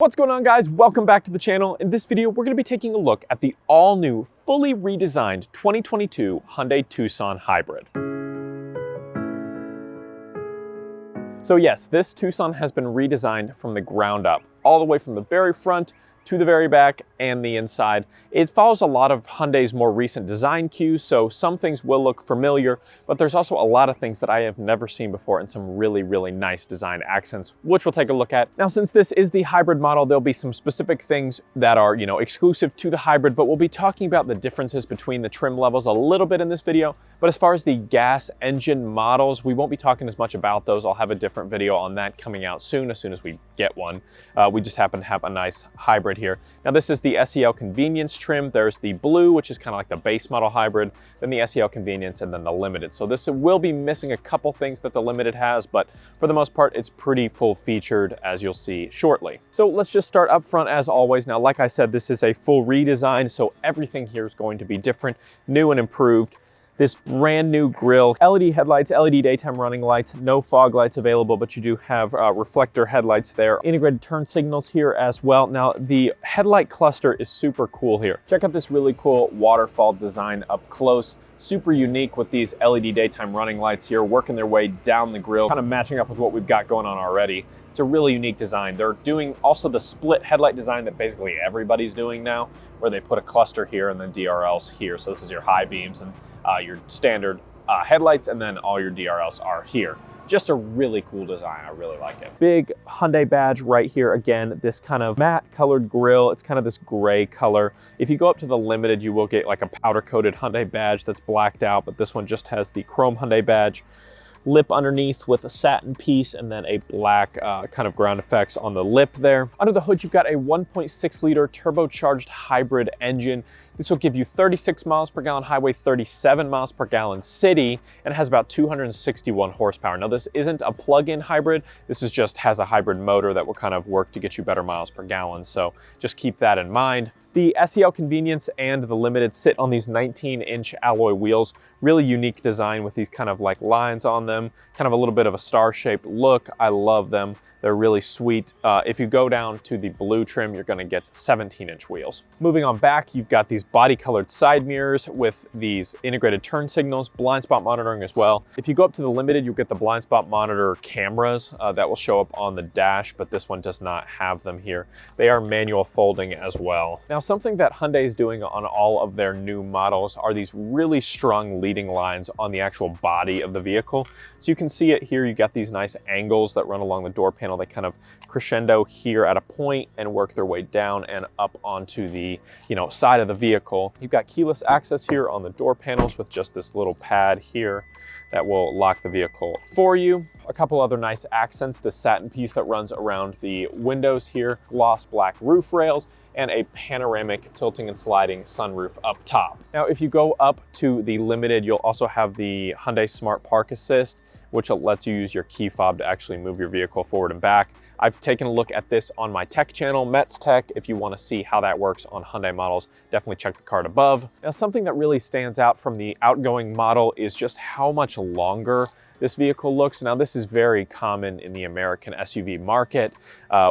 What's going on, guys? Welcome back to the channel. In this video, we're going to be taking a look at the all-new, fully redesigned 2022 Hyundai Tucson Hybrid. So yes, this Tucson has been redesigned from the ground up, all the way from the very front to the very back and the inside. It follows a lot of Hyundai's more recent design cues, so some things will look familiar, but there's also a lot of things that I have never seen before and some really, really nice design accents, which we'll take a look at. Now, since this is the hybrid model, there'll be some specific things that are, exclusive to the hybrid, but we'll be talking about the differences between the trim levels a little bit in this video. But as far as the gas engine models, we won't be talking as much about those. I'll have a different video on that coming out soon as we get one. We just happen to have a nice hybrid here. Now, this is the SEL Convenience trim. There's the Blue, which is kind of like the base model hybrid, then the SEL Convenience, and then the Limited. So this will be missing a couple things that the Limited has, but for the most part, it's pretty full featured, as you'll see shortly. So let's just start up front as always. Now, like I said, this is a full redesign, so everything here is going to be different, new and improved. This brand new grille, LED headlights, LED daytime running lights, no fog lights available, but you do have reflector headlights there. Integrated turn signals here as well. Now, the headlight cluster is super cool here. Check out this really cool waterfall design up close. Super unique with these LED daytime running lights here, working their way down the grille, kind of matching up with what we've got going on already. It's a really unique design. They're doing also the split headlight design that basically everybody's doing now, where they put a cluster here and then DRLs here. So this is your high beams and your standard headlights, and then all your DRLs are here. Just a really cool design. I really like it. Big Hyundai badge right here. Again, this kind of matte colored grille. It's kind of this gray color. If you go up to the Limited, you will get like a powder coated Hyundai badge that's blacked out, but this one just has the chrome Hyundai badge. Lip underneath with a satin piece, and then a black kind of ground effects on the lip there. Under the hood, you've got a 1.6 liter turbocharged hybrid engine. This will give you 36 miles per gallon highway, 37 miles per gallon city, and has about 261 horsepower. Now, this isn't a plug-in hybrid. This is just has a hybrid motor that will kind of work to get you better miles per gallon. So just keep that in mind. The SEL Convenience and the Limited sit on these 19-inch alloy wheels. Really unique design with these kind of like lines on them, kind of a little bit of a star-shaped look. I love them. They're really sweet. If you go down to the Blue trim, you're gonna get 17-inch wheels. Moving on back, you've got these body-colored side mirrors with these integrated turn signals, blind spot monitoring as well. If you go up to the Limited, you'll get the blind spot monitor cameras that will show up on the dash, but this one does not have them here. They are manual folding as well. Now, something that Hyundai is doing on all of their new models are these really strong leading lines on the actual body of the vehicle. So you can see it here. You got these nice angles that run along the door panel. They kind of crescendo here at a point and work their way down and up onto the side of the vehicle. You've got keyless access here on the door panels with just this little pad here that will lock the vehicle for you. A couple other nice accents, this satin piece that runs around the windows here, gloss black roof rails, and a panoramic tilting and sliding sunroof up top. Now, if you go up to the Limited, you'll also have the Hyundai Smart Park Assist, which lets you use your key fob to actually move your vehicle forward and back. I've taken a look at this on my tech channel, Mets Tech. If you want to see how that works on Hyundai models, definitely check the card above. Now, something that really stands out from the outgoing model is just how much longer this vehicle looks. Now, this is very common in the American SUV market.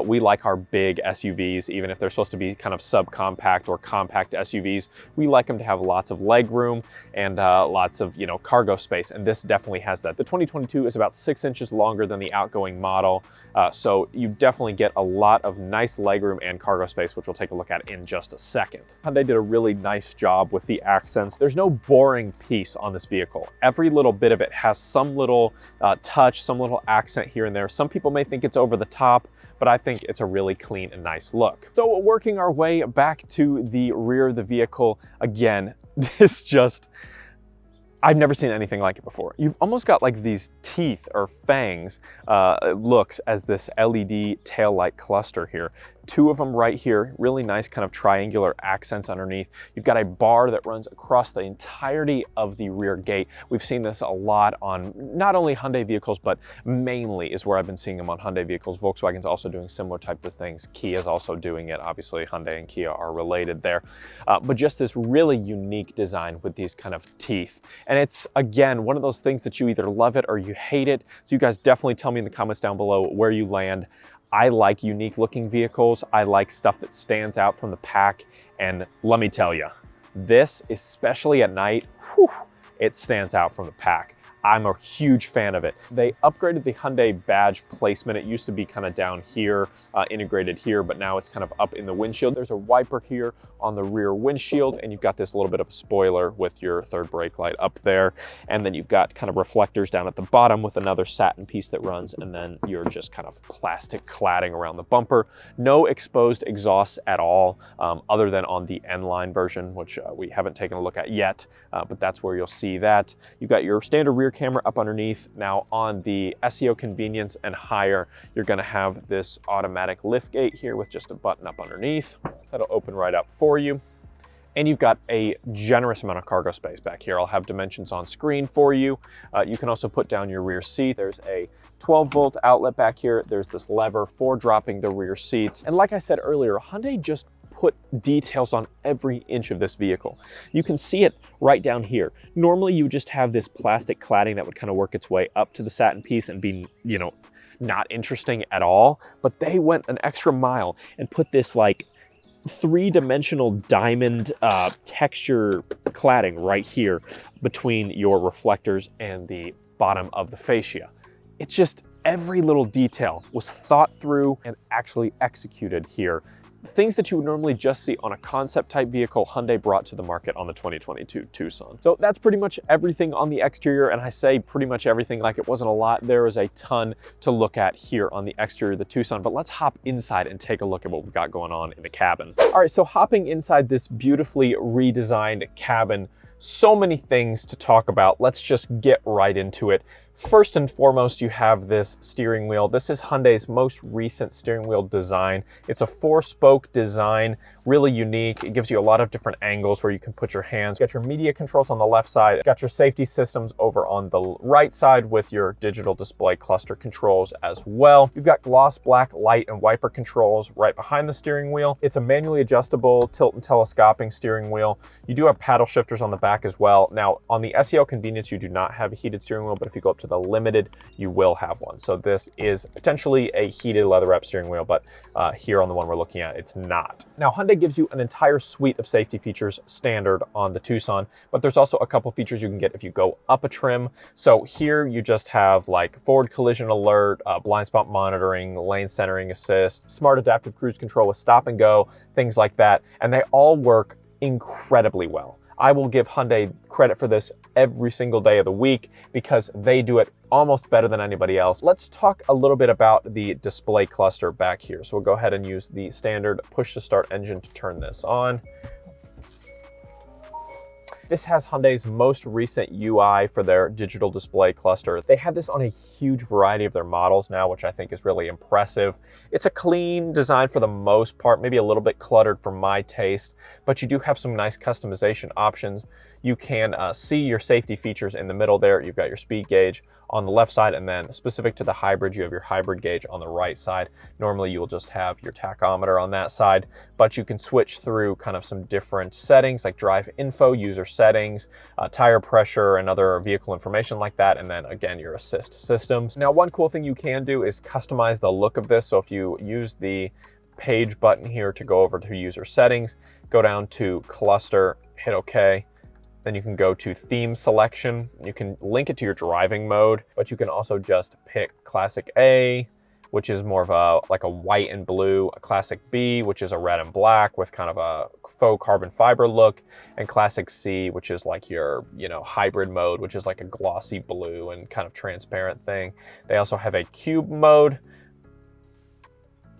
We like our big SUVs, even if they're supposed to be kind of subcompact or compact SUVs. We like them to have lots of leg room and lots of cargo space, and this definitely has that. The 2022 is about 6 inches longer than the outgoing model, so you definitely get a lot of nice legroom and cargo space, which we'll take a look at in just a second. Hyundai did a really nice job with the accents. There's no boring piece on this vehicle. Every little bit of it has some little touch, some little accent here and there. Some people may think it's over the top, but I think it's a really clean and nice look. So working our way back to the rear of the vehicle, again, this just, I've never seen anything like it before. You've almost got like these teeth or fangs looks as this LED taillight cluster here. Two of them right here, really nice kind of triangular accents underneath. You've got a bar that runs across the entirety of the rear gate. We've seen this a lot on not only Hyundai vehicles, but mainly is where I've been seeing them on Hyundai vehicles. Volkswagen's also doing similar type of things. Kia's also doing it. Obviously, Hyundai and Kia are related there. But just this really unique design with these kind of teeth. And it's, again, one of those things that you either love it or you hate it. So you guys definitely tell me in the comments down below where you land. I like unique looking vehicles. I like stuff that stands out from the pack. And let me tell you, this, especially at night, whew, it stands out from the pack. I'm a huge fan of it. They upgraded the Hyundai badge placement. It used to be kind of down here, integrated here, but now it's kind of up in the windshield. There's a wiper here on the rear windshield, and you've got this little bit of a spoiler with your third brake light up there. And then you've got kind of reflectors down at the bottom with another satin piece that runs, and then you're just kind of plastic cladding around the bumper. No exposed exhausts at all, other than on the N-line version, which we haven't taken a look at yet, but that's where you'll see that. You've got your standard rear camera up underneath. Now on the SEO Convenience and higher, you're gonna have this automatic lift gate here with just a button up underneath. That'll open right up for you. And you've got a generous amount of cargo space back here. I'll have dimensions on screen for you. You can also put down your rear seat. There's a 12-volt outlet back here. There's this lever for dropping the rear seats. And like I said earlier, Hyundai just put details on every inch of this vehicle. You can see it right down here. Normally you just have this plastic cladding that would kind of work its way up to the satin piece and be, you know, not interesting at all, but they went an extra mile and put this like three-dimensional diamond texture cladding right here between your reflectors and the bottom of the fascia. It's just every little detail was thought through and actually executed here. Things that you would normally just see on a concept type vehicle, Hyundai brought to the market on the 2022 Tucson. So that's pretty much everything on the exterior, and I say pretty much everything like it wasn't a lot. There is a ton to look at here on the exterior of the Tucson, but let's hop inside and take a look at what we've got going on in the cabin. All right, so hopping inside this beautifully redesigned cabin, so many things to talk about. Let's just get right into it. First and foremost, you have this steering wheel. This is Hyundai's most recent steering wheel design. It's a 4-spoke design, really unique. It gives you a lot of different angles where you can put your hands. You got your media controls on the left side. You got your safety systems over on the right side with your digital display cluster controls as well. You've got gloss black light and wiper controls right behind the steering wheel. It's a manually adjustable tilt and telescoping steering wheel. You do have paddle shifters on the back as well. Now on the SEL Convenience, you do not have a heated steering wheel, but if you go up to the Limited, you will have one. So this is potentially a heated leather wrap steering wheel, but here on the one we're looking at, it's not. Now Hyundai gives you an entire suite of safety features standard on the Tucson, but there's also a couple features you can get if you go up a trim. So here you just have like forward collision alert, blind spot monitoring, lane centering assist, smart adaptive cruise control with stop and go, things like that. And they all work incredibly well. I will give Hyundai credit for this every single day of the week because they do it almost better than anybody else. Let's talk a little bit about the display cluster back here. So we'll go ahead and use the standard push to start engine to turn this on. This has Hyundai's most recent UI for their digital display cluster. They have this on a huge variety of their models now, which I think is really impressive. It's a clean design for the most part, maybe a little bit cluttered for my taste, but you do have some nice customization options. You can see your safety features in the middle there. You've got your speed gauge on the left side, and then specific to the hybrid, you have your hybrid gauge on the right side. Normally you will just have your tachometer on that side, but you can switch through kind of some different settings like drive info, user settings, tire pressure, and other vehicle information like that, and then again your assist systems. Now one cool thing you can do is customize the look of this. So if you use the page button here to go over to user settings, go down to cluster, hit OK. Then you can go to theme selection. You can link it to your driving mode, but you can also just pick Classic A, which is more of a like a white and blue, a Classic B, which is a red and black with kind of a faux carbon fiber look, and Classic C, which is like your, you know, hybrid mode, which is like a glossy blue and kind of transparent thing. They also have a cube mode.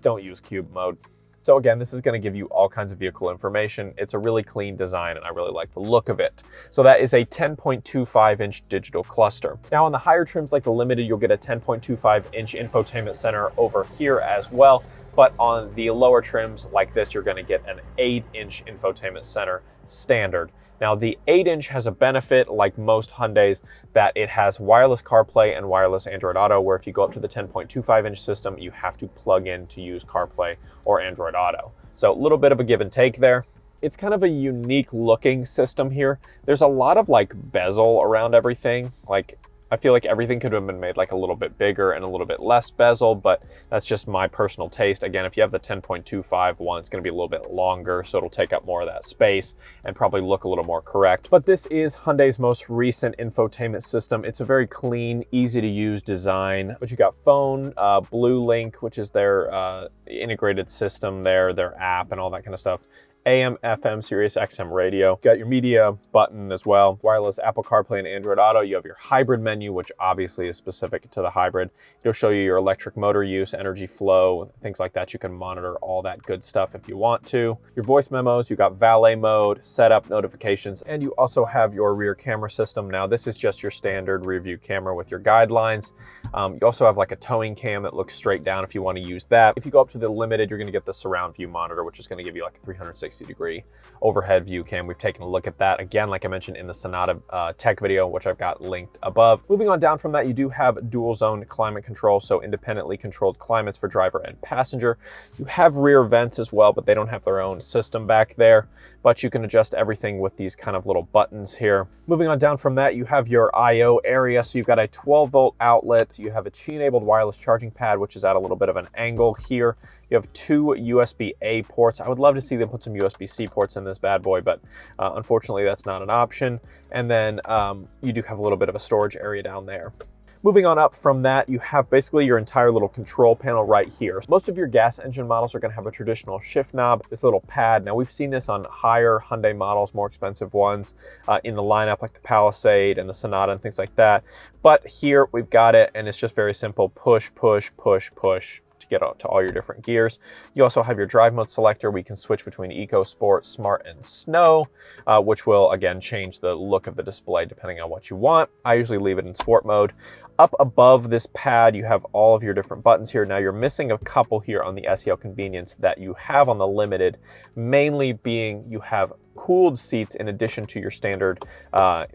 Don't use cube mode. So again, this is going to give you all kinds of vehicle information. It's a really clean design and I really like the look of it. So that is a 10.25-inch digital cluster. Now on the higher trims like the Limited, you'll get a 10.25-inch infotainment center over here as well. But on the lower trims like this, you're going to get an 8-inch infotainment center standard. Now the 8-inch has a benefit, like most Hyundais, that it has wireless CarPlay and wireless Android Auto, where if you go up to the 10.25-inch system, you have to plug in to use CarPlay or Android Auto. So a little bit of a give and take there. It's kind of a unique looking system here. There's a lot of like bezel around everything. Like I feel like everything could have been made like a little bit bigger and a little bit less bezel, but that's just my personal taste. Again, if you have the 10.25 one, it's going to be a little bit longer, so it'll take up more of that space and probably look a little more correct. But this is Hyundai's most recent infotainment system. It's a very clean, easy to use design. But you got phone, Blue Link, which is their integrated system there, their app and all that kind of stuff. AM, FM, Sirius XM radio. Got your media button as well. Wireless Apple CarPlay and Android Auto. You have your hybrid menu, which obviously is specific to the hybrid. It'll show you your electric motor use, energy flow, things like that. You can monitor all that good stuff if you want to. Your voice memos, you got valet mode, setup, notifications, and you also have your rear camera system. Now, this is just your standard rear view camera with your guidelines. You also have like a towing cam that looks straight down if you want to use that. If you go up to the limited, you're going to get the surround view monitor, which is going to give you like a 360-degree overhead view cam. We've taken a look at that again, like I mentioned in the Sonata tech video, which I've got linked above. Moving on down from that, you do have dual zone climate control, so independently controlled climates for driver and passenger. You have rear vents as well, but they don't have their own system back there, but you can adjust everything with these kind of little buttons here. Moving on down from that, you have your IO area. So you've got a 12-volt outlet. You have a Qi-enabled wireless charging pad, which is at a little bit of an angle here. You have two USB-A ports. I would love to see them put some USB-C ports in this bad boy, but unfortunately that's not an option. And then you do have a little bit of a storage area down there. Moving on up from that, you have basically your entire little control panel right here. Most of your gas engine models are going to have a traditional shift knob, this little pad. Now, we've seen this on higher Hyundai models, more expensive ones in the lineup, like the Palisade and the Sonata and things like that. But here we've got it, and it's just very simple: push, push, push, push to get out to all your different gears. You also have your drive mode selector. We can switch between Eco, Sport, Smart, and Snow, which will again change the look of the display depending on what you want. I usually leave it in sport mode. Up above this pad, you have all of your different buttons here. Now, you're missing a couple here on the SEL Convenience that you have on the Limited, mainly being you have cooled seats in addition to your standard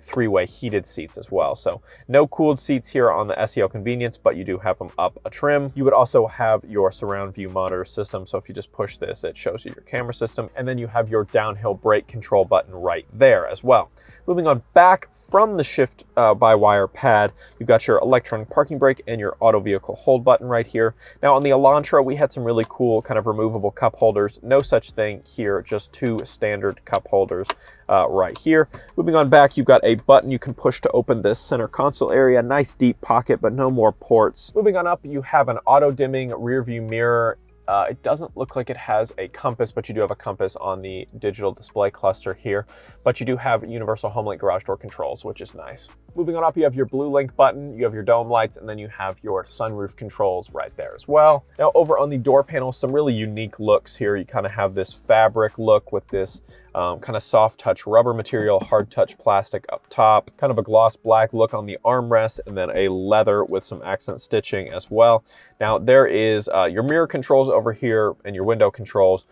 three-way heated seats as well. So no cooled seats here on the SEL Convenience, but you do have them up a trim. You would also have your surround view monitor system. So if you just push this, it shows you your camera system, and then you have your downhill brake control button right there as well. Moving on back from the shift by wire pad, you've got your electronic parking brake and your auto vehicle hold button right here. Now on the Elantra, we had some really cool kind of removable cup holders. No such thing here, just two standard cup holders right here. Moving on back, you've got a button you can push to open this center console area. Nice deep pocket, but no more ports. Moving on up, you have an auto dimming rear view mirror. It doesn't look like it has a compass, but you do have a compass on the digital display cluster here. But you do have universal HomeLink garage door controls, which is nice. Moving on up, you have your Blue Link button, you have your dome lights, and then you have your sunroof controls right there as well. Now over on the door panel, some really unique looks here. You kind of have this fabric look with this kind of soft touch rubber material, hard touch plastic up top, kind of a gloss black look on the armrest, and then a leather with some accent stitching as well. Now there is your mirror controls over here and your window controls,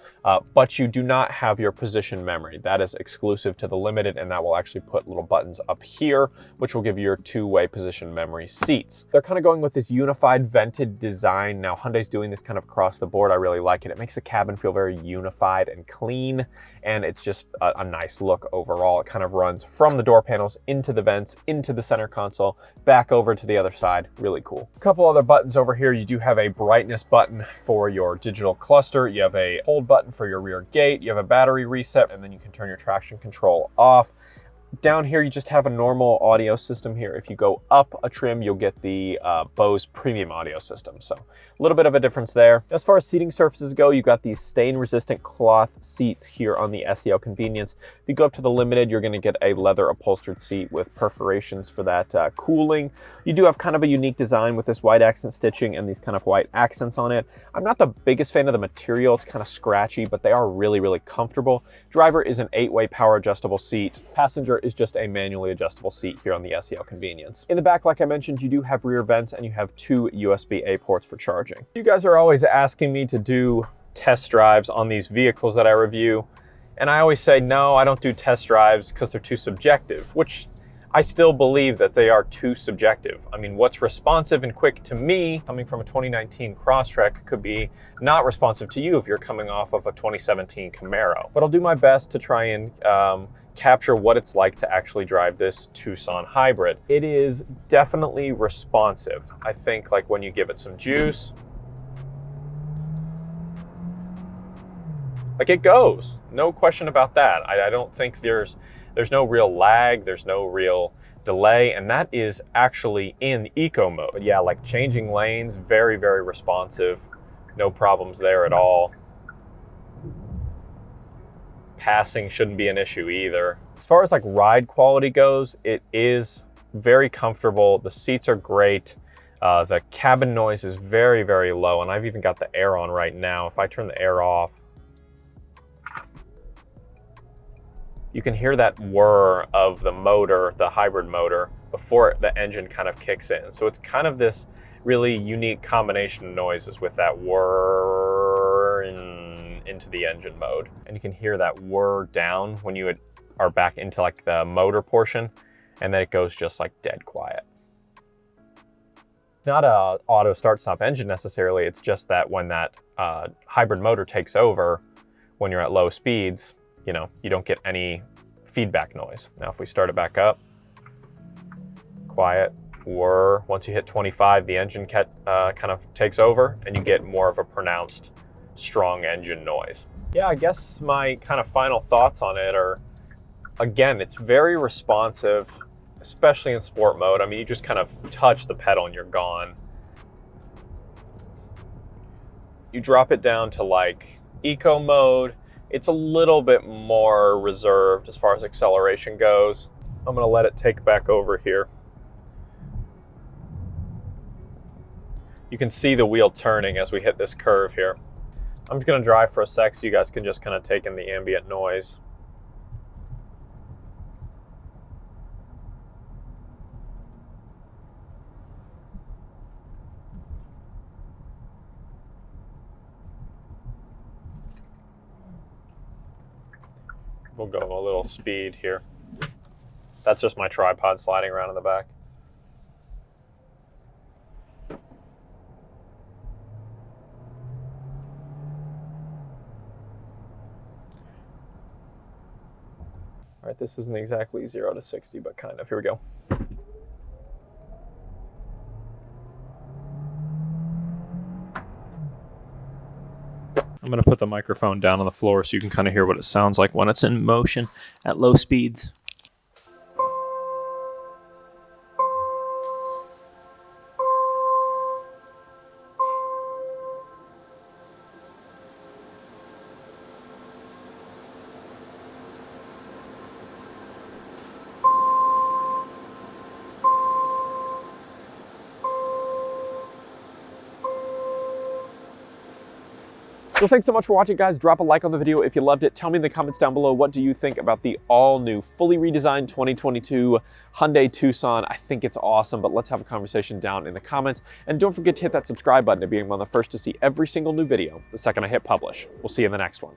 but you do not have your position memory. That is exclusive to the Limited, and that will actually put little buttons up here, which will give you your two-way position memory seats. They're kind of going with this unified vented design. Now Hyundai's doing this kind of across the board. I really like it. It makes the cabin feel very unified and clean, and it's just a nice look overall. It kind of runs from the door panels into the vents, into the center console, back over to the other side. Really cool. A couple other buttons over here. You do have a brightness button for your digital cluster. You have a hold button for your rear gate. You have a battery reset, and then you can turn your traction control off. Down here, you just have a normal audio system here. If you go up a trim, you'll get the Bose premium audio system. So a little bit of a difference there. As far as seating surfaces go, you've got these stain-resistant cloth seats here on the SEL Convenience. If you go up to the Limited, you're going to get a leather upholstered seat with perforations for that cooling. You do have kind of a unique design with this white accent stitching and these kind of white accents on it. I'm not the biggest fan of the material. It's kind of scratchy, but they are really, really comfortable. Driver is an 8-way power adjustable seat. Passenger is just a manually adjustable seat here on the SEL Convenience. In the back, like I mentioned, you do have rear vents and you have two USB-A ports for charging. You guys are always asking me to do test drives on these vehicles that I review, and I always say, no, I don't do test drives because they're too subjective, which I still believe that they are too subjective. I mean, what's responsive and quick to me coming from a 2019 Crosstrek could be not responsive to you if you're coming off of a 2017 Camaro. But I'll do my best to try and capture what it's like to actually drive this Tucson hybrid. It is definitely responsive. I think like when you give it some juice, like it goes, no question about that. I don't think there's no real lag, there's no real delay, and that is actually in eco mode. But yeah, like changing lanes, very, very responsive. No problems there at all. Passing shouldn't be an issue either. As far as like ride quality goes, it is very comfortable. The seats are great. The cabin noise is very, very low, and I've even got the air on right now. If I turn the air off, you can hear that whir of the motor, the hybrid motor, before the engine kind of kicks in. So it's kind of this really unique combination of noises with that whir into the engine mode. And you can hear that whir down when you are back into like the motor portion, and then it goes just like dead quiet. It's not a auto start stop engine necessarily, it's just that when that hybrid motor takes over, when you're at low speeds, you know, you don't get any feedback noise. Now, if we start it back up, quiet, whir. Once you hit 25, the engine kind of takes over and you get more of a pronounced, strong engine noise. Yeah, I guess my kind of final thoughts on it are, again, it's very responsive, especially in sport mode. I mean, you just kind of touch the pedal and you're gone. You drop it down to like eco mode, it's a little bit more reserved as far as acceleration goes. I'm gonna let it take back over here. You can see the wheel turning as we hit this curve here. I'm just gonna drive for a sec so you guys can just kind of take in the ambient noise. We'll go a little speed here. That's just my tripod sliding around in the back. All right, this isn't exactly 0 to 60, but kind of. Here we go. I'm going to put the microphone down on the floor so you can kind of hear what it sounds like when it's in motion at low speeds. So thanks so much for watching, guys. Drop a like on the video if you loved it. Tell me in the comments down below, what do you think about the all-new, fully redesigned 2022 Hyundai Tucson? I think it's awesome, but let's have a conversation down in the comments. And don't forget to hit that subscribe button to be one of the first to see every single new video the second I hit publish. We'll see you in the next one.